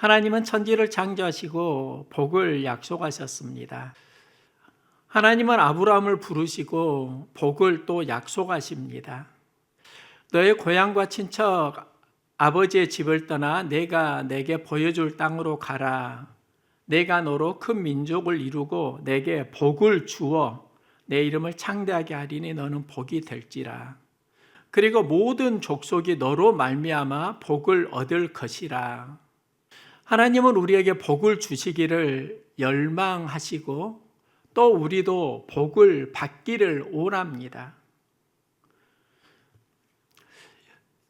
하나님은 천지를 창조하시고 복을 약속하셨습니다. 하나님은 아브라함을 부르시고 복을 또 약속하십니다. 너의 고향과 친척, 아버지의 집을 떠나 내가 내게 보여줄 땅으로 가라. 내가 너로 큰 민족을 이루고 내게 복을 주어 내 이름을 창대하게 하리니 너는 복이 될지라. 그리고 모든 족속이 너로 말미암아 복을 얻을 것이라. 하나님은 우리에게 복을 주시기를 열망하시고 또 우리도 복을 받기를 원합니다.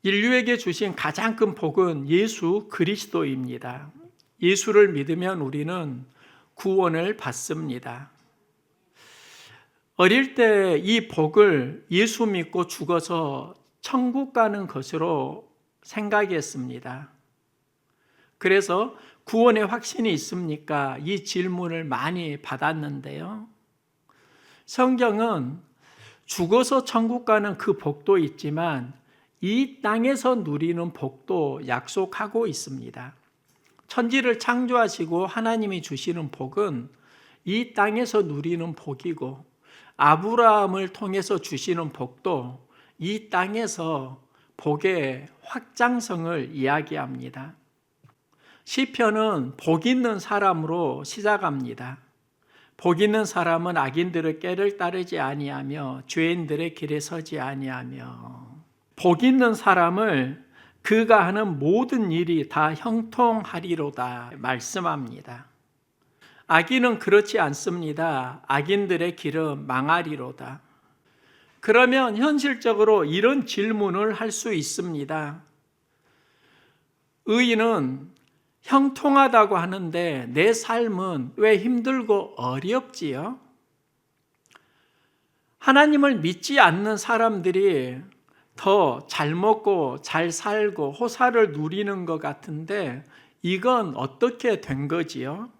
인류에게 주신 가장 큰 복은 예수 그리스도입니다. 예수를 믿으면 우리는 구원을 받습니다. 어릴 때 이 복을 예수 믿고 죽어서 천국 가는 것으로 생각했습니다. 그래서 구원의 확신이 있습니까? 이 질문을 많이 받았는데요. 성경은 죽어서 천국 가는 그 복도 있지만 이 땅에서 누리는 복도 약속하고 있습니다. 천지를 창조하시고 하나님이 주시는 복은 이 땅에서 누리는 복이고 아브라함을 통해서 주시는 복도 이 땅에서 복의 확장성을 이야기합니다. 시편은 복 있는 사람으로 시작합니다. 복 있는 사람은 악인들의 꾀를 따르지 아니하며 죄인들의 길에 서지 아니하며 복 있는 사람을 그가 하는 모든 일이 다 형통하리로다 말씀합니다. 악인은 그렇지 않습니다. 악인들의 길은 망하리로다. 그러면 현실적으로 이런 질문을 할 수 있습니다. 의인은 형통하다고 하는데 내 삶은 왜 힘들고 어렵지요? 하나님을 믿지 않는 사람들이 더 잘 먹고 잘 살고 호사를 누리는 것 같은데 이건 어떻게 된 거지요?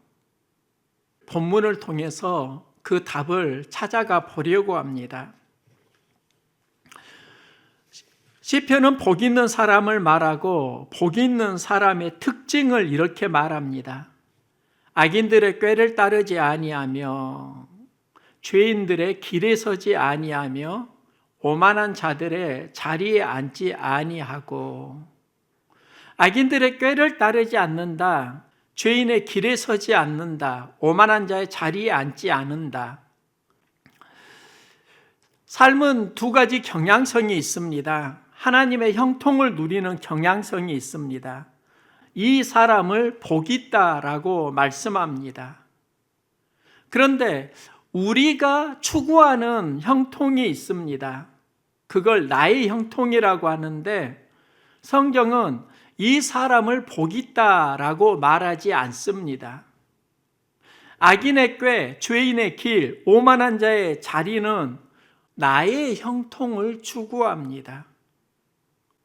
본문을 통해서 그 답을 찾아가 보려고 합니다. 시편은 복 있는 사람을 말하고 복 있는 사람의 특징을 이렇게 말합니다. 악인들의 꾀를 따르지 아니하며 죄인들의 길에 서지 아니하며 오만한 자들의 자리에 앉지 아니하고. 악인들의 꾀를 따르지 않는다. 죄인의 길에 서지 않는다. 오만한 자의 자리에 앉지 않는다. 삶은 두 가지 경향성이 있습니다. 하나님의 형통을 누리는 경향성이 있습니다. 이 사람을 복 있다라고 말씀합니다. 그런데 우리가 추구하는 형통이 있습니다. 그걸 나의 형통이라고 하는데 성경은 이 사람을 복 있다라고 말하지 않습니다. 악인의 꾀, 죄인의 길, 오만한 자의 자리는 나의 형통을 추구합니다.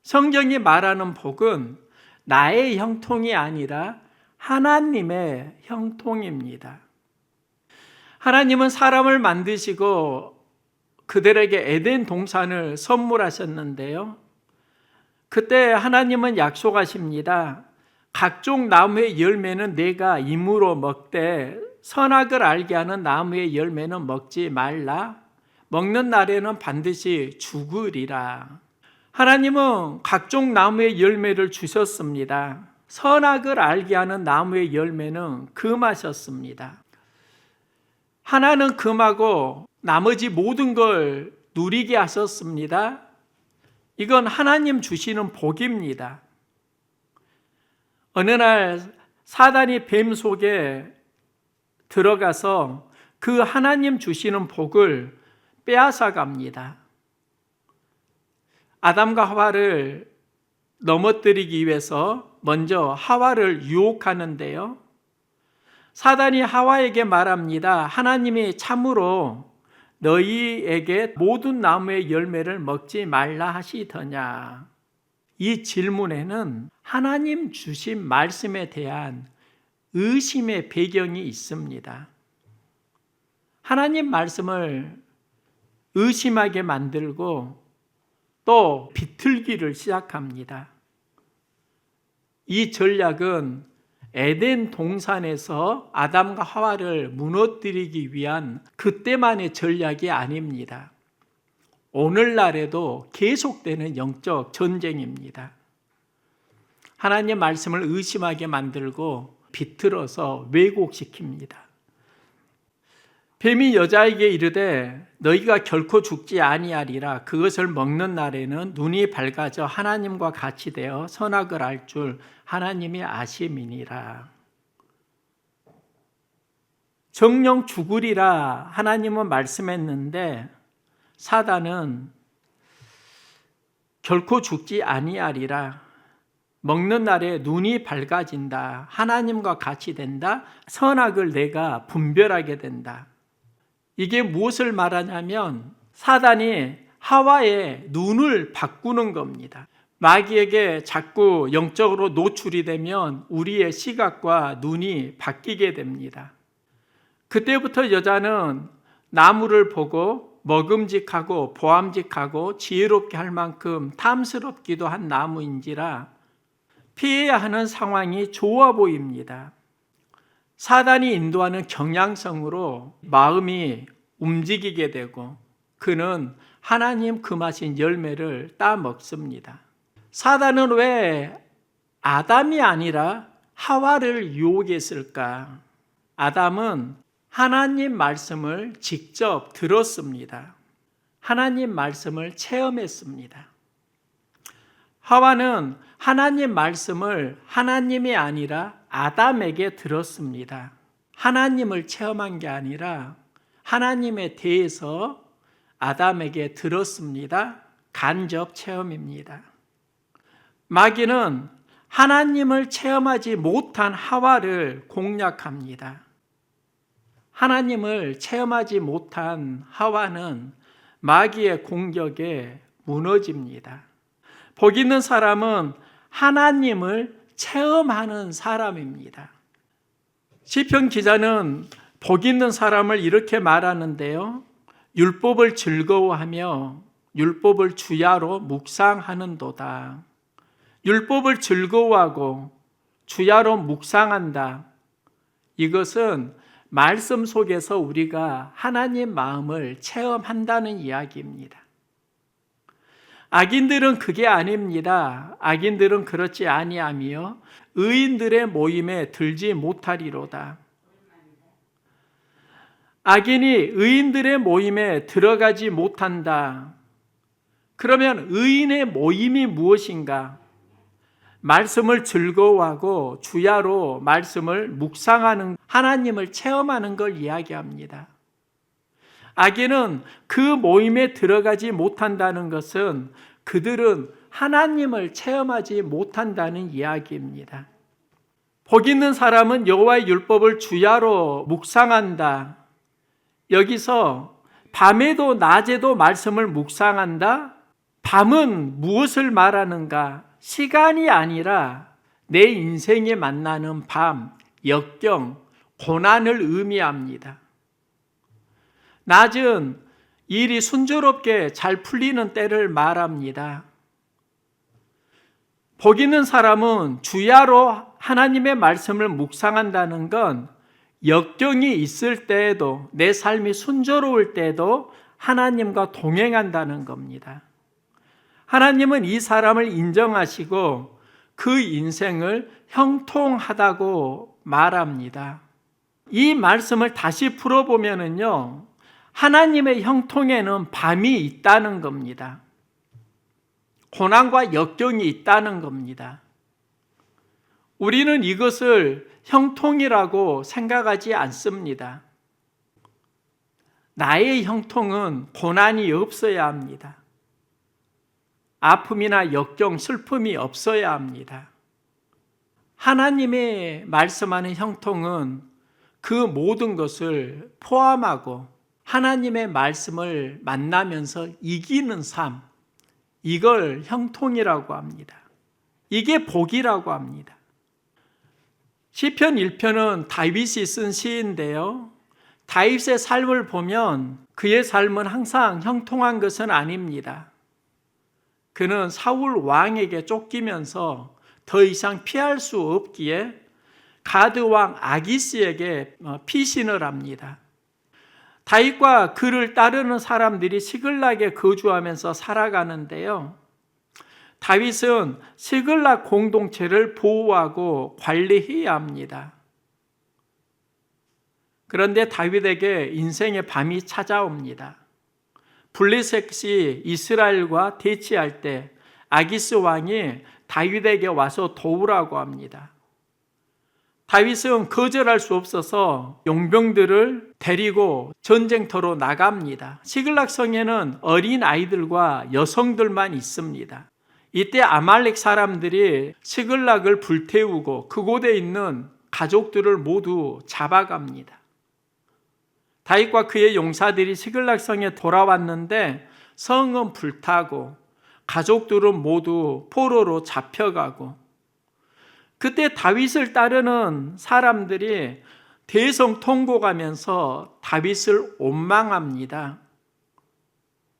성경이 말하는 복은 나의 형통이 아니라 하나님의 형통입니다. 하나님은 사람을 만드시고 그들에게 에덴 동산을 선물하셨는데요. 그때 하나님은 약속하십니다. 각종 나무의 열매는 내가 임으로 먹되 선악을 알게 하는 나무의 열매는 먹지 말라. 먹는 날에는 반드시 죽으리라. 하나님은 각종 나무의 열매를 주셨습니다. 선악을 알게 하는 나무의 열매는 금하셨습니다. 하나는 금하고 나머지 모든 걸 누리게 하셨습니다. 이건 하나님 주시는 복입니다. 어느 날 사단이 뱀 속에 들어가서 그 하나님 주시는 복을 빼앗아 갑니다. 아담과 하와를 넘어뜨리기 위해서 먼저 하와를 유혹하는데요. 사단이 하와에게 말합니다. 하나님이 참으로 너희에게 모든 나무의 열매를 먹지 말라 하시더냐. 이 질문에는 하나님 주신 말씀에 대한 의심의 배경이 있습니다. 하나님 말씀을 의심하게 만들고 또 비틀기를 시작합니다. 이 전략은 에덴 동산에서 아담과 하와를 무너뜨리기 위한 그때만의 전략이 아닙니다. 오늘날에도 계속되는 영적 전쟁입니다. 하나님의 말씀을 의심하게 만들고 비틀어서 왜곡시킵니다. 뱀이 여자에게 이르되 너희가 결코 죽지 아니하리라. 그것을 먹는 날에는 눈이 밝아져 하나님과 같이 되어 선악을 알 줄 하나님이 아심이니라. 정령 죽으리라 하나님은 말씀했는데 사단은 결코 죽지 아니하리라. 먹는 날에 눈이 밝아진다. 하나님과 같이 된다. 선악을 내가 분별하게 된다. 이게 무엇을 말하냐면 사단이 하와의 눈을 바꾸는 겁니다. 마귀에게 자꾸 영적으로 노출이 되면 우리의 시각과 눈이 바뀌게 됩니다. 그때부터 여자는 나무를 보고 먹음직하고 보암직하고 지혜롭게 할 만큼 탐스럽기도 한 나무인지라 피해야 하는 상황이 좋아 보입니다. 사단이 인도하는 경향성으로 마음이 움직이게 되고 그는 하나님 금하신 열매를 따먹습니다. 사단은 왜 아담이 아니라 하와를 유혹했을까? 아담은 하나님 말씀을 직접 들었습니다. 하나님 말씀을 체험했습니다. 하와는 하나님 말씀을 하나님이 아니라 아담에게 들었습니다. 하나님을 체험한 게 아니라 하나님에 대해서 아담에게 들었습니다. 간접 체험입니다. 마귀는 하나님을 체험하지 못한 하와를 공략합니다. 하나님을 체험하지 못한 하와는 마귀의 공격에 무너집니다. 복 있는 사람은 하나님을 체험하는 사람입니다. 시편 기자는 복 있는 사람을 이렇게 말하는데요. 율법을 즐거워하며 율법을 주야로 묵상하는도다. 율법을 즐거워하고 주야로 묵상한다. 이것은 말씀 속에서 우리가 하나님 마음을 체험한다는 이야기입니다. 악인들은 그게 아닙니다. 악인들은 그렇지 아니하며 의인들의 모임에 들지 못하리로다. 악인이 의인들의 모임에 들어가지 못한다. 그러면 의인의 모임이 무엇인가? 말씀을 즐거워하고 주야로 말씀을 묵상하는 하나님을 체험하는 걸 이야기합니다. 악인은 그 모임에 들어가지 못한다는 것은 그들은 하나님을 체험하지 못한다는 이야기입니다. 복 있는 사람은 여호와의 율법을 주야로 묵상한다. 여기서 밤에도 낮에도 말씀을 묵상한다. 밤은 무엇을 말하는가? 시간이 아니라 내 인생에 만나는 밤, 역경, 고난을 의미합니다. 낮은 일이 순조롭게 잘 풀리는 때를 말합니다. 복 있는 사람은 주야로 하나님의 말씀을 묵상한다는 건 역경이 있을 때에도 내 삶이 순조로울 때에도 하나님과 동행한다는 겁니다. 하나님은 이 사람을 인정하시고 그 인생을 형통하다고 말합니다. 이 말씀을 다시 풀어보면요, 하나님의 형통에는 밤이 있다는 겁니다. 고난과 역경이 있다는 겁니다. 우리는 이것을 형통이라고 생각하지 않습니다. 나의 형통은 고난이 없어야 합니다. 아픔이나 역경, 슬픔이 없어야 합니다. 하나님의 말씀하는 형통은 그 모든 것을 포함하고 하나님의 말씀을 만나면서 이기는 삶, 이걸 형통이라고 합니다. 이게 복이라고 합니다. 시편 1편은 다윗이 쓴 시인데요. 다윗의 삶을 보면 그의 삶은 항상 형통한 것은 아닙니다. 그는 사울 왕에게 쫓기면서 더 이상 피할 수 없기에 가드 왕 아기스에게 피신을 합니다. 다윗과 그를 따르는 사람들이 시글락에 거주하면서 살아가는데요. 다윗은 시글락 공동체를 보호하고 관리해야 합니다. 그런데 다윗에게 인생의 밤이 찾아옵니다. 블레셋이 이스라엘과 대치할 때 아기스 왕이 다윗에게 와서 도우라고 합니다. 다윗은 거절할 수 없어서 용병들을 데리고 전쟁터로 나갑니다. 시글락 성에는 어린 아이들과 여성들만 있습니다. 이때 아말렉 사람들이 시글락을 불태우고 그곳에 있는 가족들을 모두 잡아갑니다. 다윗과 그의 용사들이 시글락 성에 돌아왔는데 성은 불타고 가족들은 모두 포로로 잡혀가고, 그때 다윗을 따르는 사람들이 대성통곡하면서 다윗을 원망합니다.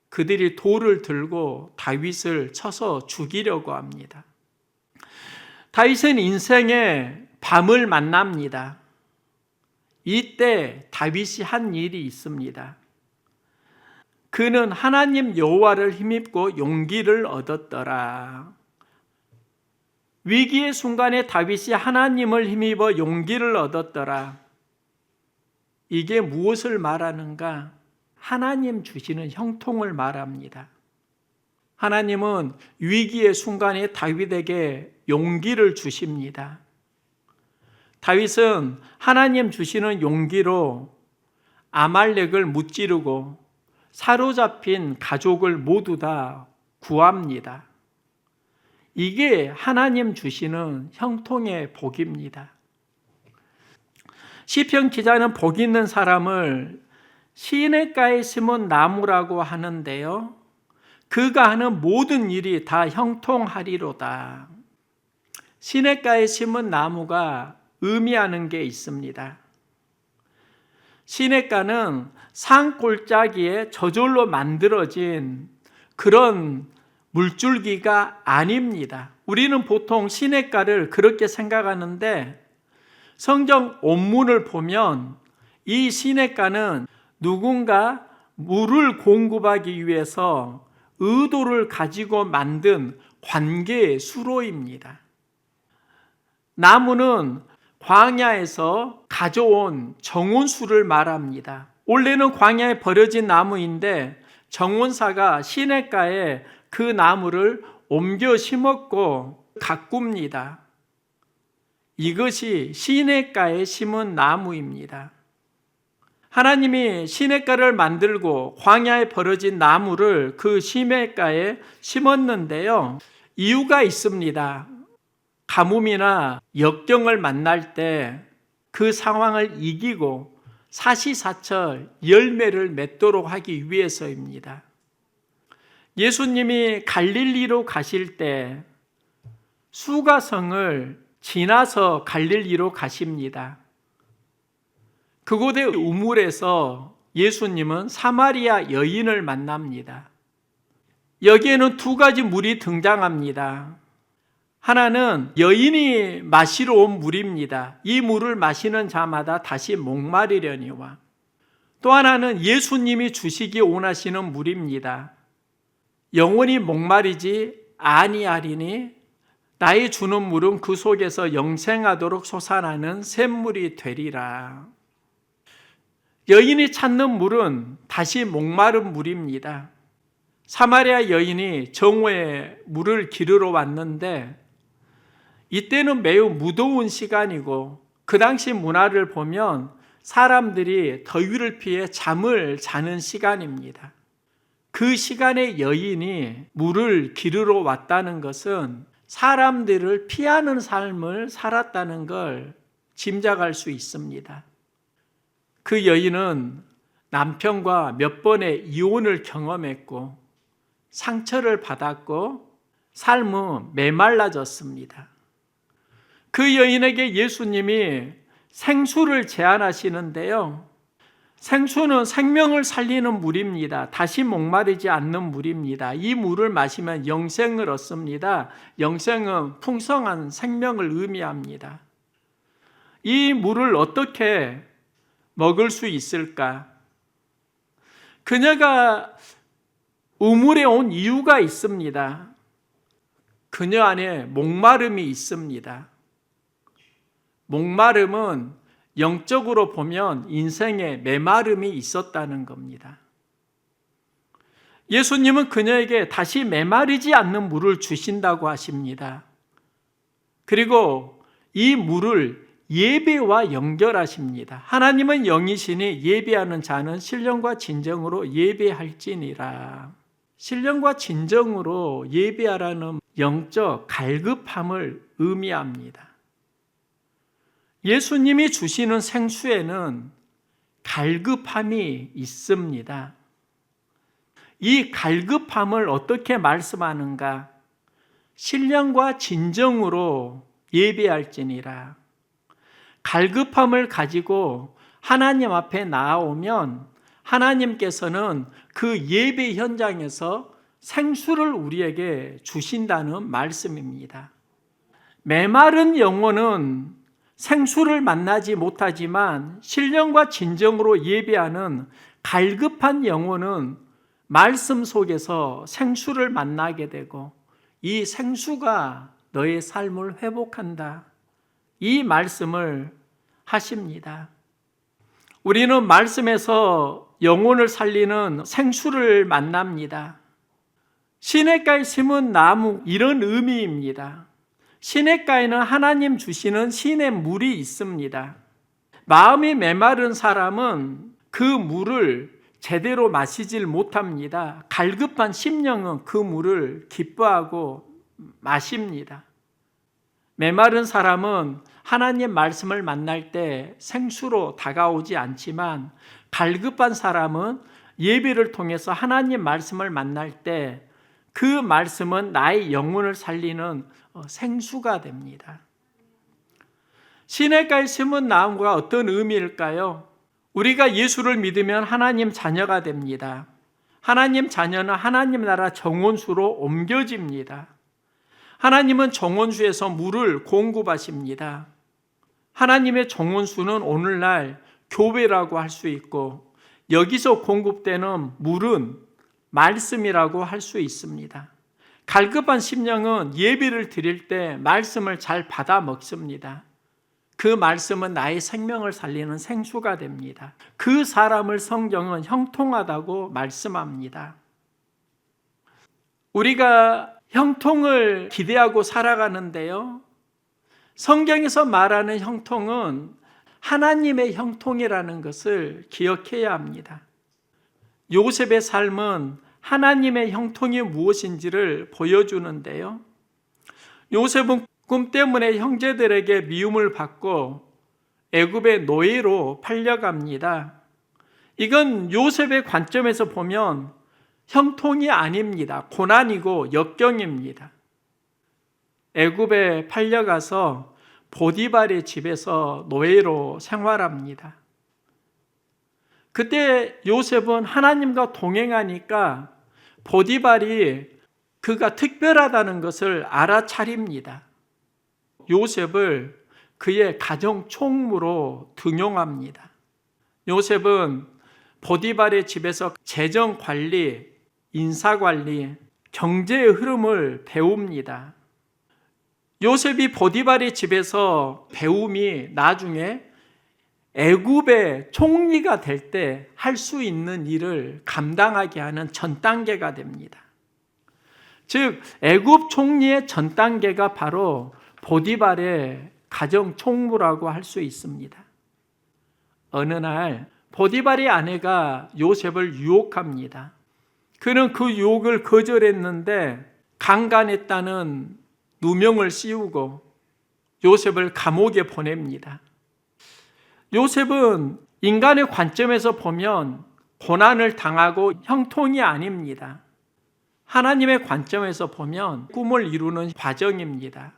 그들이 돌을 들고 다윗을 쳐서 죽이려고 합니다. 다윗은 인생의 밤을 만납니다. 이때 다윗이 한 일이 있습니다. 그는 하나님 여호와를 힘입고 용기를 얻었더라. 위기의 순간에 다윗이 하나님을 힘입어 용기를 얻었더라. 이게 무엇을 말하는가? 하나님 주시는 형통을 말합니다. 하나님은 위기의 순간에 다윗에게 용기를 주십니다. 다윗은 하나님 주시는 용기로 아말렉을 무찌르고 사로잡힌 가족을 모두 다 구합니다. 이게 하나님 주시는 형통의 복입니다. 시편 기자는 복 있는 사람을 시냇가에 심은 나무라고 하는데요. 그가 하는 모든 일이 다 형통하리로다. 시냇가에 심은 나무가 의미하는 게 있습니다. 시냇가는 산골짜기에 저절로 만들어진 그런 물줄기가 아닙니다. 우리는 보통 시냇가를 그렇게 생각하는데 성경 원문을 보면 이 시냇가는 누군가 물을 공급하기 위해서 의도를 가지고 만든 관계의 수로입니다. 나무는 광야에서 가져온 정원수를 말합니다. 원래는 광야에 버려진 나무인데 정원사가 시냇가에 그 나무를 옮겨 심었고 가꿉니다. 이것이 시냇가에 심은 나무입니다. 하나님이 시냇가를 만들고 광야에 버려진 나무를 그 시냇가에 심었는데요. 이유가 있습니다. 가뭄이나 역경을 만날 때 그 상황을 이기고 사시사철 열매를 맺도록 하기 위해서입니다. 예수님이 갈릴리로 가실 때 수가성을 지나서 갈릴리로 가십니다. 그곳의 우물에서 예수님은 사마리아 여인을 만납니다. 여기에는 두 가지 물이 등장합니다. 하나는 여인이 마시러 온 물입니다. 이 물을 마시는 자마다 다시 목마르려니와. 또 하나는 예수님이 주시기 원하시는 물입니다. 영원히 목마르지 아니하리니 나의 주는 물은 그 속에서 영생하도록 솟아나는 샘물이 되리라. 여인이 찾는 물은 다시 목마른 물입니다. 사마리아 여인이 정오에 물을 기르러 왔는데 이때는 매우 무더운 시간이고 그 당시 문화를 보면 사람들이 더위를 피해 잠을 자는 시간입니다. 그 시간에 여인이 물을 기르러 왔다는 것은 사람들을 피하는 삶을 살았다는 걸 짐작할 수 있습니다. 그 여인은 남편과 몇 번의 이혼을 경험했고 상처를 받았고 삶은 메말라졌습니다. 그 여인에게 예수님이 생수를 제안하시는데요. 생수는 생명을 살리는 물입니다. 다시 목마르지 않는 물입니다. 이 물을 마시면 영생을 얻습니다. 영생은 풍성한 생명을 의미합니다. 이 물을 어떻게 먹을 수 있을까? 그녀가 우물에 온 이유가 있습니다. 그녀 안에 목마름이 있습니다. 목마름은 영적으로 보면 인생에 메마름이 있었다는 겁니다. 예수님은 그녀에게 다시 메마르지 않는 물을 주신다고 하십니다. 그리고 이 물을 예배와 연결하십니다. 하나님은 영이시니 예배하는 자는 신령과 진정으로 예배할지니라. 신령과 진정으로 예배하라는 영적 갈급함을 의미합니다. 예수님이 주시는 생수에는 갈급함이 있습니다. 이 갈급함을 어떻게 말씀하는가? 신령과 진정으로 예배할지니라. 갈급함을 가지고 하나님 앞에 나아오면 하나님께서는 그 예배 현장에서 생수를 우리에게 주신다는 말씀입니다. 메마른 영혼은 생수를 만나지 못하지만 신령과 진정으로 예배하는 갈급한 영혼은 말씀 속에서 생수를 만나게 되고 이 생수가 너의 삶을 회복한다. 이 말씀을 하십니다. 우리는 말씀에서 영혼을 살리는 생수를 만납니다. 시냇가에 심은 나무, 이런 의미입니다. 시냇가에는 하나님 주시는 신의 물이 있습니다. 마음이 메마른 사람은 그 물을 제대로 마시질 못합니다. 갈급한 심령은 그 물을 기뻐하고 마십니다. 메마른 사람은 하나님 말씀을 만날 때 생수로 다가오지 않지만 갈급한 사람은 예배를 통해서 하나님 말씀을 만날 때 그 말씀은 나의 영혼을 살리는 생수가 됩니다. 시냇가에 심은 나무가 어떤 의미일까요? 우리가 예수를 믿으면 하나님 자녀가 됩니다. 하나님 자녀는 하나님 나라 정원수로 옮겨집니다. 하나님은 정원수에서 물을 공급하십니다. 하나님의 정원수는 오늘날 교회라고 할 수 있고 여기서 공급되는 물은 말씀이라고 할 수 있습니다. 갈급한 심령은 예배를 드릴 때 말씀을 잘 받아 먹습니다. 그 말씀은 나의 생명을 살리는 생수가 됩니다. 그 사람을 성경은 형통하다고 말씀합니다. 우리가 형통을 기대하고 살아가는데요. 성경에서 말하는 형통은 하나님의 형통이라는 것을 기억해야 합니다. 요셉의 삶은 하나님의 형통이 무엇인지를 보여주는데요. 요셉은 꿈 때문에 형제들에게 미움을 받고 애굽의 노예로 팔려갑니다. 이건 요셉의 관점에서 보면 형통이 아닙니다. 고난이고 역경입니다. 애굽에 팔려가서 보디발의 집에서 노예로 생활합니다. 그때 요셉은 하나님과 동행하니까 보디발이 그가 특별하다는 것을 알아차립니다. 요셉을 그의 가정 총무로 등용합니다. 요셉은 보디발의 집에서 재정 관리, 인사 관리, 경제의 흐름을 배웁니다. 요셉이 보디발의 집에서 배움이 나중에 애굽의 총리가 될 때 할 수 있는 일을 감당하게 하는 전 단계가 됩니다. 즉 애굽 총리의 전 단계가 바로 보디발의 가정 총무라고 할 수 있습니다. 어느 날 보디발의 아내가 요셉을 유혹합니다. 그는 그 유혹을 거절했는데 강간했다는 누명을 씌우고 요셉을 감옥에 보냅니다. 요셉은 인간의 관점에서 보면 고난을 당하고 형통이 아닙니다. 하나님의 관점에서 보면 꿈을 이루는 과정입니다.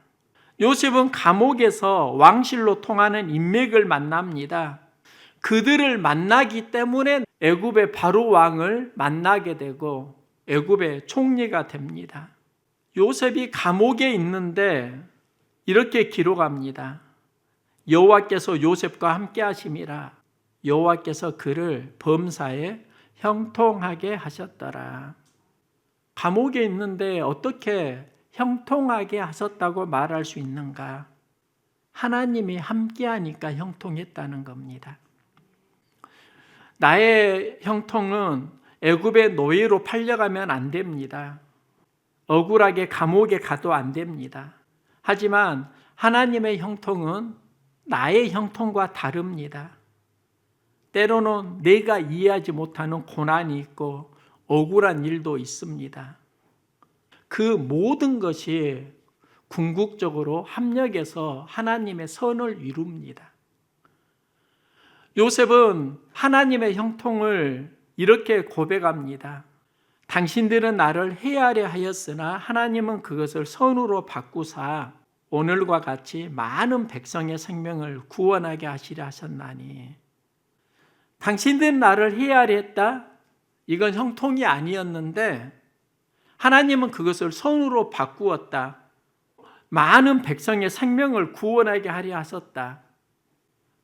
요셉은 감옥에서 왕실로 통하는 인맥을 만납니다. 그들을 만나기 때문에 애굽의 바로 왕을 만나게 되고 애굽의 총리가 됩니다. 요셉이 감옥에 있는데 이렇게 기록합니다. 여호와께서 요셉과 함께 하심이라. 여호와께서 그를 범사에 형통하게 하셨더라. 감옥에 있는데 어떻게 형통하게 하셨다고 말할 수 있는가? 하나님이 함께하니까 형통했다는 겁니다. 나의 형통은 애굽의 노예로 팔려가면 안 됩니다. 억울하게 감옥에 가도 안 됩니다. 하지만 하나님의 형통은 나의 형통과 다릅니다. 때로는 내가 이해하지 못하는 고난이 있고 억울한 일도 있습니다. 그 모든 것이 궁극적으로 합력해서 하나님의 선을 이룹니다. 요셉은 하나님의 형통을 이렇게 고백합니다. 당신들은 나를 해하려 하였으나 하나님은 그것을 선으로 바꾸사 오늘과 같이 많은 백성의 생명을 구원하게 하시려 하셨나니. 당신들은 나를 해하려 했다? 이건 형통이 아니었는데 하나님은 그것을 선으로 바꾸었다. 많은 백성의 생명을 구원하게 하려 하셨다.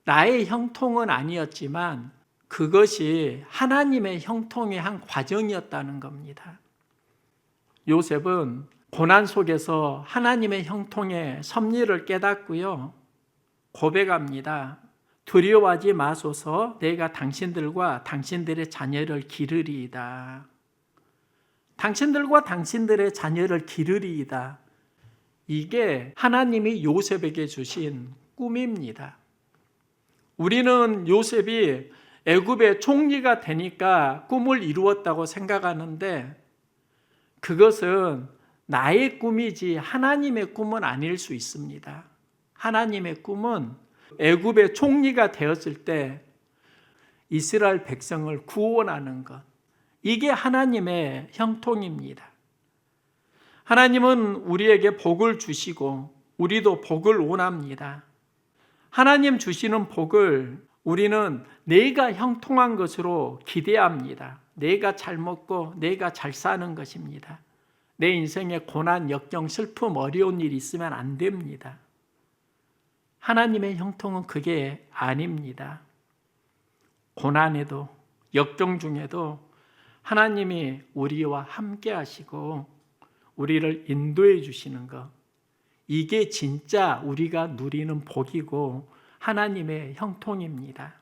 나의 형통은 아니었지만 그것이 하나님의 형통의 한 과정이었다는 겁니다. 요셉은 고난 속에서 하나님의 형통의 섭리를 깨닫고요. 고백합니다. 두려워하지 마소서, 내가 당신들과 당신들의 자녀를 기르리이다. 당신들과 당신들의 자녀를 기르리이다. 이게 하나님이 요셉에게 주신 꿈입니다. 우리는 요셉이 애굽의 총리가 되니까 꿈을 이루었다고 생각하는데 그것은 나의 꿈이지 하나님의 꿈은 아닐 수 있습니다. 하나님의 꿈은 애굽의 총리가 되었을 때 이스라엘 백성을 구원하는 것, 이게 하나님의 형통입니다. 하나님은 우리에게 복을 주시고 우리도 복을 원합니다. 하나님 주시는 복을 우리는 내가 형통한 것으로 기대합니다. 내가 잘 먹고 내가 잘 사는 것입니다. 내 인생에 고난, 역경, 슬픔, 어려운 일이 있으면 안 됩니다. 하나님의 형통은 그게 아닙니다. 고난에도 역경 중에도 하나님이 우리와 함께 하시고 우리를 인도해 주시는 것, 이게 진짜 우리가 누리는 복이고 하나님의 형통입니다.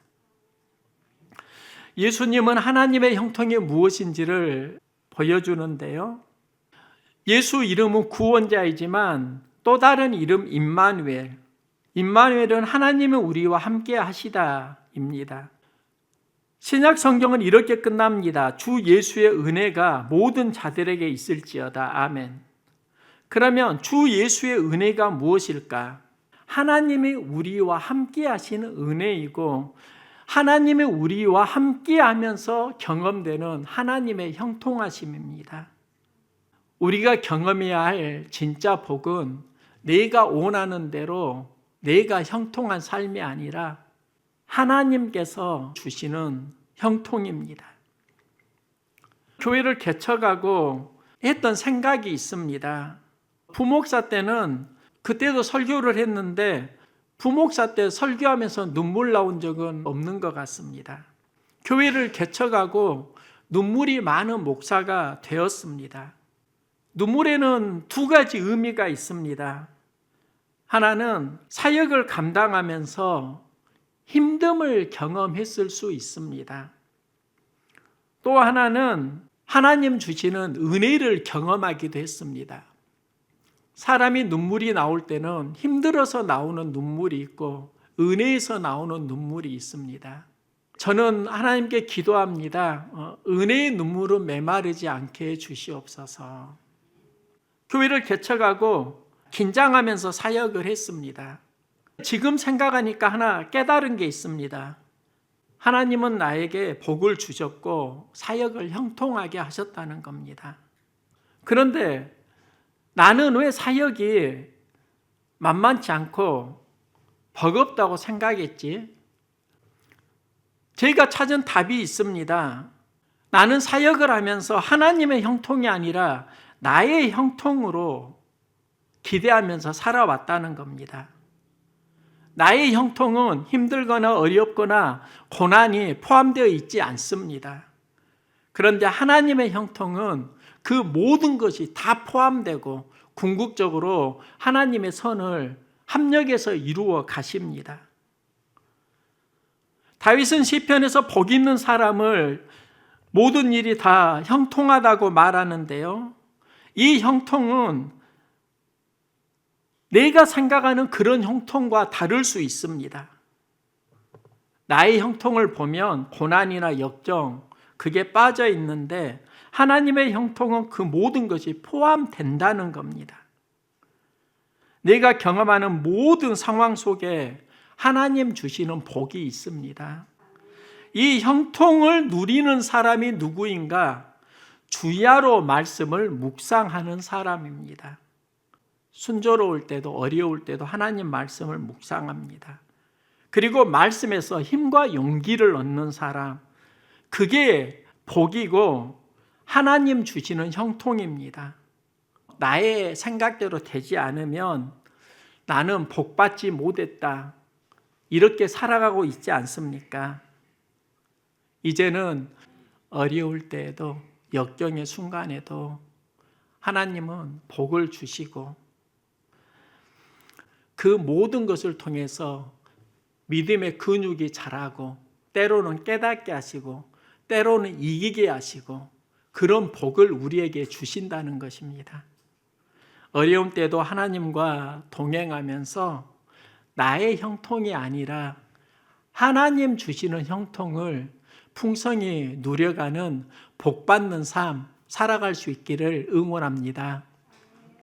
예수님은 하나님의 형통이 무엇인지를 보여주는데요. 예수 이름은 구원자이지만 또 다른 이름 임마누엘. 임마누엘은 하나님은 우리와 함께 하시다입니다. 신약 성경은 이렇게 끝납니다. 주 예수의 은혜가 모든 자들에게 있을지어다. 아멘. 그러면 주 예수의 은혜가 무엇일까? 하나님이 우리와 함께 하시는 은혜이고 하나님이 우리와 함께 하면서 경험되는 하나님의 형통하심입니다. 우리가 경험해야 할 진짜 복은 내가 원하는 대로 내가 형통한 삶이 아니라 하나님께서 주시는 형통입니다. 교회를 개척하고 했던 생각이 있습니다. 부목사 때는 그때도 설교를 했는데 부목사 때 설교하면서 눈물 나온 적은 없는 것 같습니다. 교회를 개척하고 눈물이 많은 목사가 되었습니다. 눈물에는 두 가지 의미가 있습니다. 하나는 사역을 감당하면서 힘듦을 경험했을 수 있습니다. 또 하나는 하나님 주시는 은혜를 경험하기도 했습니다. 사람이 눈물이 나올 때는 힘들어서 나오는 눈물이 있고 은혜에서 나오는 눈물이 있습니다. 저는 하나님께 기도합니다. 은혜의 눈물은 메마르지 않게 해주시옵소서. 교회를 개척하고 긴장하면서 사역을 했습니다. 지금 생각하니까 하나 깨달은 게 있습니다. 하나님은 나에게 복을 주셨고 사역을 형통하게 하셨다는 겁니다. 그런데 나는 왜 사역이 만만치 않고 버겁다고 생각했지? 제가 찾은 답이 있습니다. 나는 사역을 하면서 하나님의 형통이 아니라 나의 형통으로 기대하면서 살아왔다는 겁니다. 나의 형통은 힘들거나 어렵거나 고난이 포함되어 있지 않습니다. 그런데 하나님의 형통은 그 모든 것이 다 포함되고 궁극적으로 하나님의 선을 합력해서 이루어 가십니다. 다윗은 시편에서 복 있는 사람을 모든 일이 다 형통하다고 말하는데요. 이 형통은 내가 생각하는 그런 형통과 다를 수 있습니다. 나의 형통을 보면 고난이나 역정, 그게 빠져 있는데 하나님의 형통은 그 모든 것이 포함된다는 겁니다. 내가 경험하는 모든 상황 속에 하나님 주시는 복이 있습니다. 이 형통을 누리는 사람이 누구인가? 주야로 말씀을 묵상하는 사람입니다. 순조로울 때도 어려울 때도 하나님 말씀을 묵상합니다. 그리고 말씀에서 힘과 용기를 얻는 사람, 그게 복이고 하나님 주시는 형통입니다. 나의 생각대로 되지 않으면 나는 복받지 못했다, 이렇게 살아가고 있지 않습니까? 이제는 어려울 때에도 역경의 순간에도 하나님은 복을 주시고 그 모든 것을 통해서 믿음의 근육이 자라고 때로는 깨닫게 하시고 때로는 이기게 하시고 그런 복을 우리에게 주신다는 것입니다. 어려움 때도 하나님과 동행하면서 나의 형통이 아니라 하나님 주시는 형통을 풍성히 누려가는 복받는 삶 살아갈 수 있기를 응원합니다.